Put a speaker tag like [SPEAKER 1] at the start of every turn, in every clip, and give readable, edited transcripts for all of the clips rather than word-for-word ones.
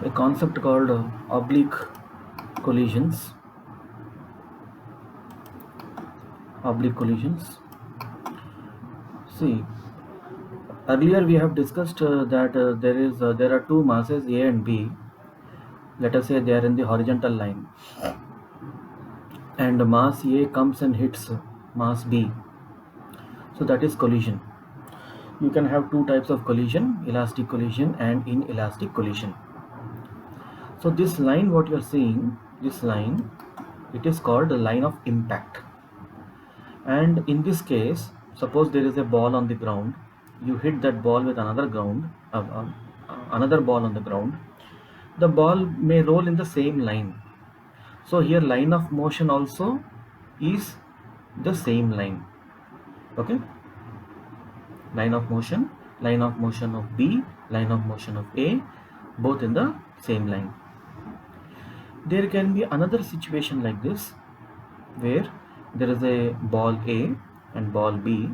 [SPEAKER 1] a concept called oblique collisions. Oblique collisions. See, earlier we have discussed that there are two masses A and B. Let us say they are in the horizontal line, and mass A comes and hits mass B. So that is collision. You can have two types of collision: elastic collision and inelastic collision. So this line, what you are seeing, this line, it is called the line of impact. And in this case, suppose there is a ball on the ground, you hit that ball with another ball on the ground. The ball may roll in the same line. So here line of motion also is the same line. Okay, line of motion of B, line of motion of A, both in the same line. There can be another situation like this, where there is a ball A and ball B.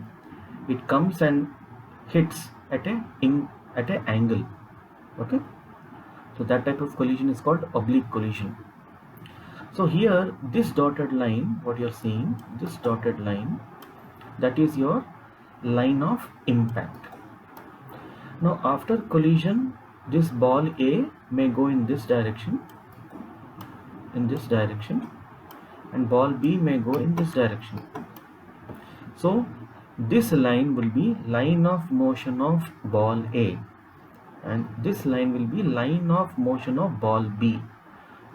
[SPEAKER 1] It comes and hits at an angle. Okay, so that type of collision is called oblique collision. So here this dotted line, what you are seeing, this dotted line, that is your line of impact. Now after collision, this ball A may go in this direction, and ball B may go in this direction. So this line will be line of motion of ball A, and this line will be line of motion of ball B.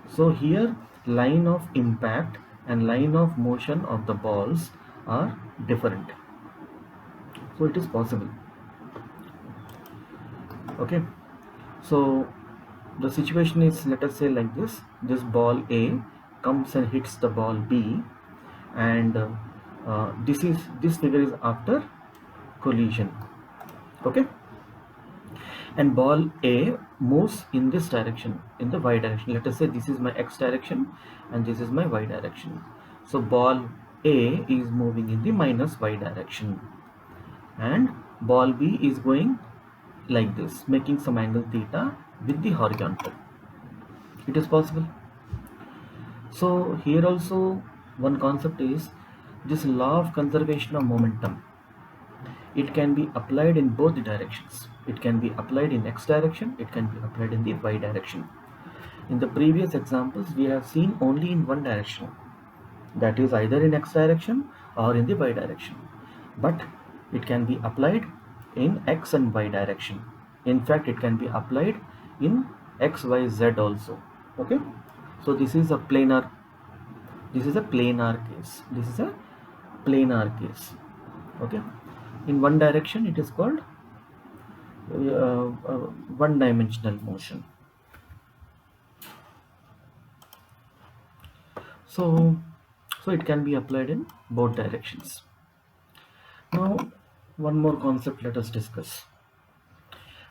[SPEAKER 1] So here line of impact and line of motion of the balls are different. So it is possible. Okay, so the situation is, let us say like this: this ball A comes and hits the ball B, and this figure is after collision. Okay, and ball A moves in this direction, in the y direction. Let us say this is my x direction and this is my y direction. So ball A is moving in the minus y direction, and ball B is going like this, making some angle theta with the horizontal. It is possible. So here also one concept is this law of conservation of momentum. It can be applied in both directions. It can be applied in x direction, it can be applied in the y direction. In the previous examples, we have seen only in one direction, that is either in x direction or in the y direction. But it can be applied in x and y direction. In fact, it can be applied in x, y, z also. Okay, so this is a planar case. Okay, in one direction it is called one-dimensional motion. So it can be applied in both directions. Now one more concept let us discuss.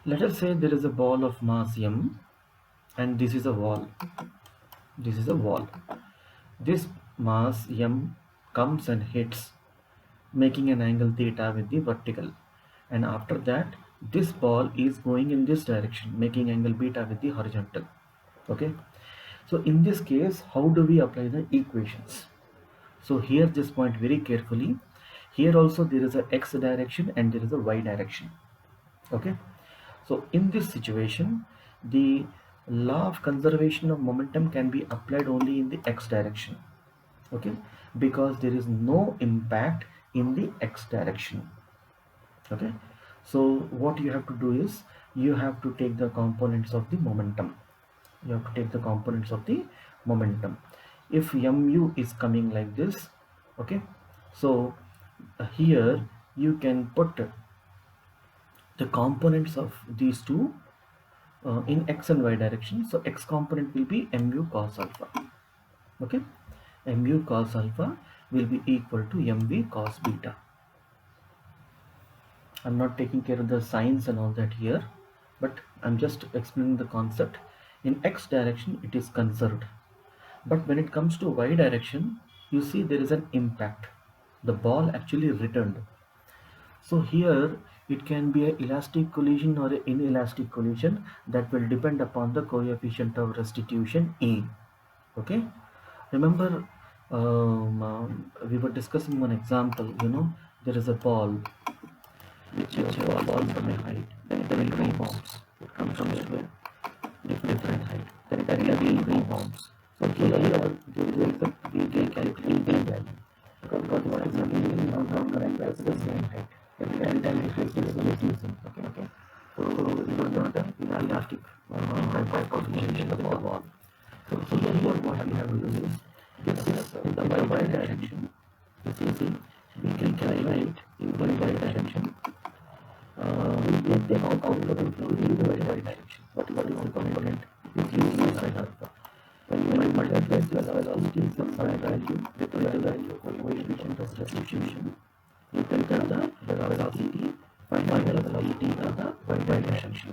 [SPEAKER 1] Let us say there is a ball of mass m, and this is a wall. This mass m comes and hits, making an angle theta with the vertical, and after that this ball is going in this direction, making angle beta with the horizontal. Okay, so in this case, how do we apply the equations? So here just point very carefully. Here also there is a x direction and there is a y direction. Okay, so in this situation, the law of conservation of momentum can be applied only in the x direction. Okay, because there is no impact in the x direction. Okay, so what you have to do is you have to take the components of the momentum. If mu is coming like this, okay, so here you can put the components of these two in x and y direction. So x component will be mu cos alpha. Okay, mu cos alpha will be equal to mv cos beta. I'm not taking care of the signs and all that here, but I'm just explaining the concept. In x direction it is conserved, but when it comes to y direction, you see there is an impact. The ball actually returned. So here It can be an elastic collision or an inelastic collision. That will depend upon the coefficient of restitution E. Okay, remember we were discussing one example. There is a ball which falls from a height, then it rebounds. It comes from a different height, then it again rebounds. So here there is a we calculate the value, because what is happening is not correct, that's the same height. Every time it is reducing. Okay. So it was not an elastic coefficient of the ball. So here what we have to do is, this is in the y direction. This is we can calculate in y direction. We get the output in the y direction. What is the component? Is used by alpha. When you multiply this velocity side value with the value of coefficient of restitution, you can get the velocity, final velocity of the y direction.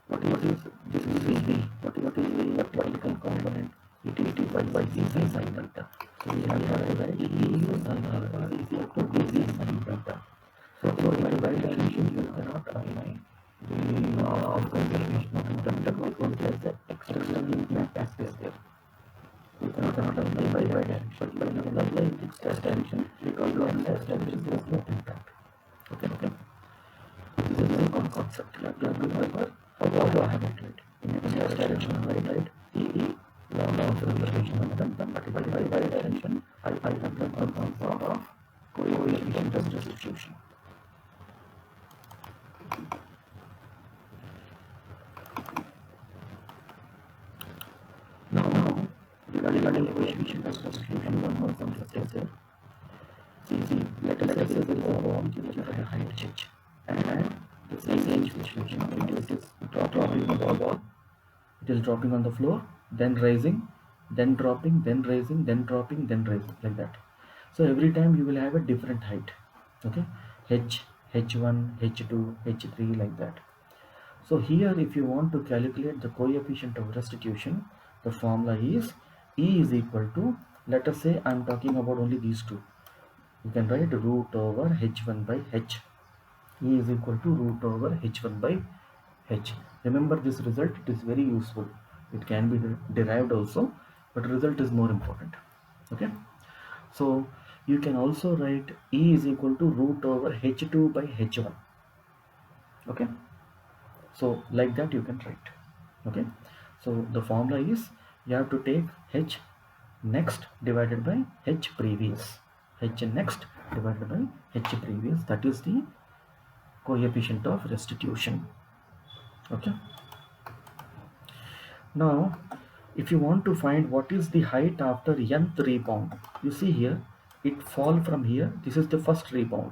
[SPEAKER 1] What is this is V? What is the vertical component? It is by Z sin theta. So we have that E sin alpha is equal to V sin theta. So by y direction you cannot apply the law of conservation of momentum, because there is an external impact is there. You cannot apply by y direction, but you can apply in x direction, because in x direction there is no impact. Okay. This is a concept. You have to remember how I have it. In x direction, right? E law of conservation of momentum, but by y direction, I have the concept of coefficient of restitution. Now, regarding the coefficient of restitution, one more concept is there. See, let us say there is a ball which has a height h, and the same situation is dropping on the ball. It is dropping on the floor, then rising, then dropping, then rising, then dropping, then rising, like that. So every time you will have a different height. Okay, h, h1, h2, h3, like that. So here, if you want to calculate the coefficient of restitution, the formula is E is equal to, let us say I am talking about only these two. You can write root over h1 by h. E is equal to root over h1 by h. Remember this result, it is very useful. It can be derived also, but result is more important. Okay. So you can also write E is equal to root over h2 by h1. Okay. So like that you can write. Okay. So the formula is, you have to take h next divided by h previous. H next divided by h previous. That is the coefficient of restitution. Okay. Now, if you want to find what is the height after nth rebound, you see here, it fall from here. This is the first rebound,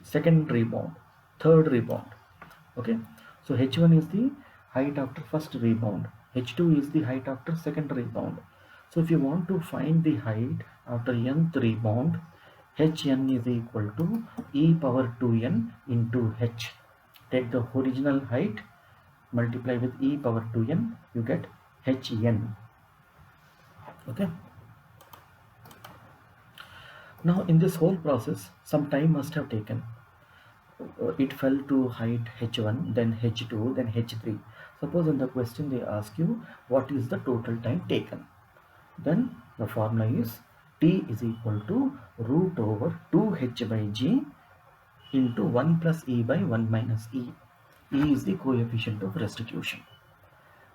[SPEAKER 1] second rebound, third rebound. Okay. So h1 is the height after first rebound. h2 is the height after second rebound. So if you want to find the height after nth rebound, hn is equal to e power 2n into h. Take the original height, multiply with e power 2n, you get hn. Okay. Now in this whole process, some time must have taken. It fell to height h1, then h2, then h3. Suppose in the question they ask you what is the total time taken, then the formula is T is equal to root over 2h by g into 1 plus e by 1 minus e. E is the coefficient of restitution.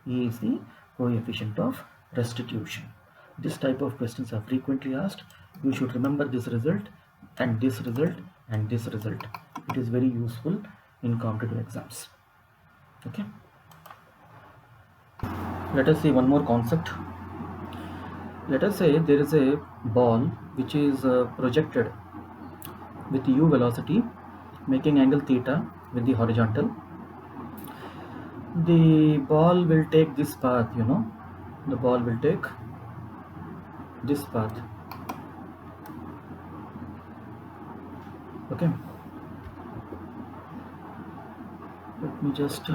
[SPEAKER 1] E is the coefficient of restitution. This type of questions are frequently asked. You should remember this result and this result and this result. It is very useful in competitive exams. Okay. Let us see one more concept. Let us say there is a ball which is projected with u velocity, making angle theta with the horizontal. The ball will take this path, the ball will take this path. Okay. Let me just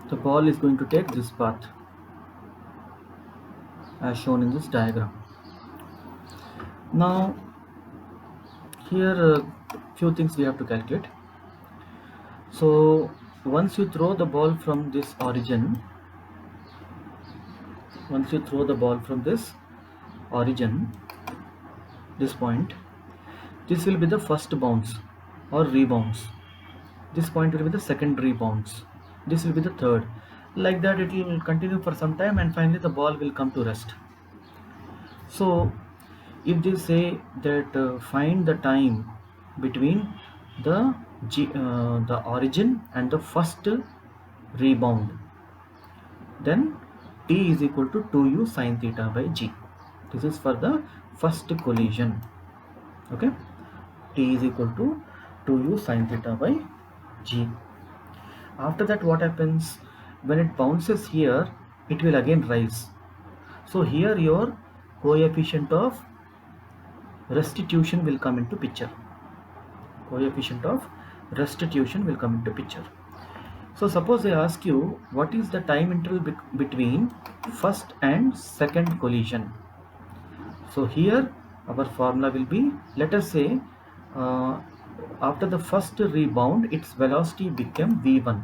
[SPEAKER 1] the ball is going to take this path as shown in this diagram. Now Here few things we have to calculate. So once you throw the ball from this origin, this point, this will be the first bounce or rebounds. This point will be the second rebounds. This will be the third. Like that it will continue for some time, and finally the ball will come to rest. So if they say that find the time between the origin and the first rebound, then t is equal to 2u sin theta by g. This is for the first collision. Okay, t is equal to 2u sin theta by g. After that, what happens? When it bounces here, it will again rise. So here your coefficient of restitution will come into picture. So suppose I ask you, what is the time interval between first and second collision? So here our formula will be, let us say after the first rebound its velocity became v1.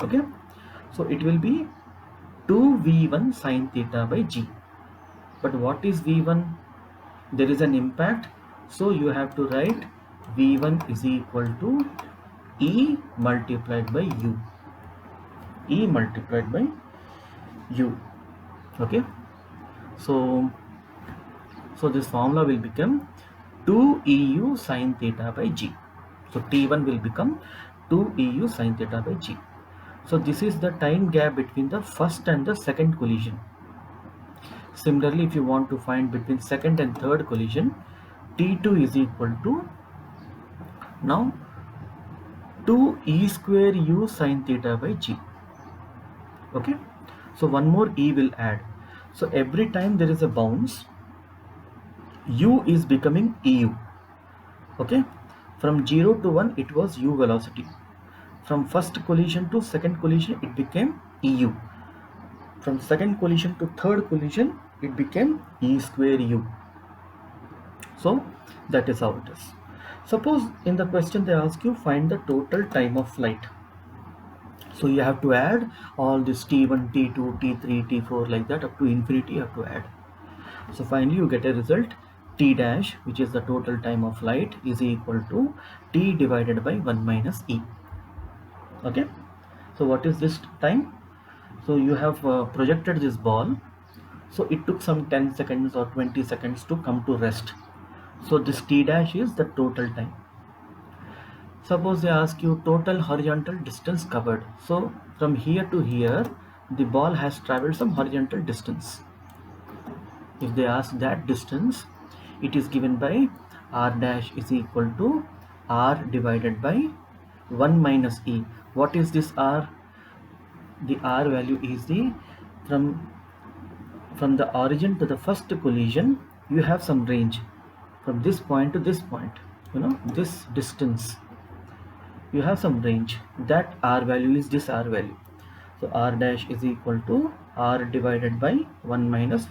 [SPEAKER 1] Okay, so it will be 2v1 sin theta by g. But what is v1? There is an impact, so you have to write v1 is equal to E multiplied by u. Okay, so this formula will become 2eu sin theta by g. So t1 will become 2eu sin theta by g. So this is the time gap between the first and the second collision. Similarly, if you want to find between second and third collision, t2 is equal to now 2e square u sin theta by g. Okay, so one more e will add. So every time there is a bounce, u is becoming eu. Okay, from 0 to 1 it was u velocity. From first collision to second collision it became eu. From second collision to third collision it became e square u. So that is how it is. Suppose in the question they ask you find the total time of flight. So you have to add all this t1, t2, t3, t4 like that up to infinity you have to add. So finally you get a result, t dash, which is the total time of flight, is equal to t divided by 1 minus e. Okay, so what is this time? So you have projected this ball, so it took some 10 seconds or 20 seconds to come to rest. So this t dash is the total time. Suppose they ask you total horizontal distance covered. So from here to here the ball has traveled some horizontal distance. If they ask that distance, it is given by r dash is equal to r divided by 1 minus e. What is this r? The r value is the from the origin to the first collision you have some range. From this point to this point, this distance, you have some range. That r value is this r value. So r dash is equal to r divided by 1 minus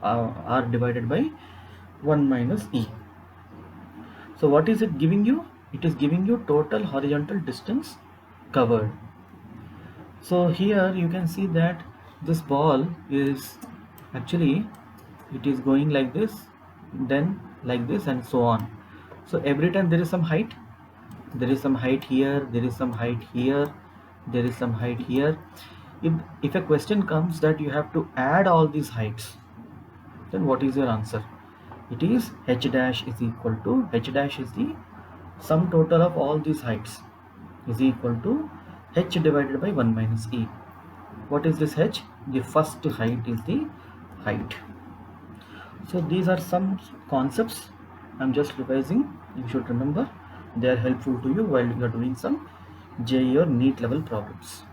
[SPEAKER 1] r divided by 1 minus e. So what is it giving you? It is giving you total horizontal distance covered. So here you can see that this ball is actually, it is going like this, then like this, and so on. So every time there is some height, there is some height here, there is some height here, there is some height here. If a question comes that you have to add all these heights, then what is your answer? It is h dash is equal to, h dash is the sum total of all these heights, is equal to h divided by 1 minus e. What is this h? The first height is the height. So these are some concepts I'm just revising. You should remember, they are helpful to you while you are doing some JEE or NEET level problems.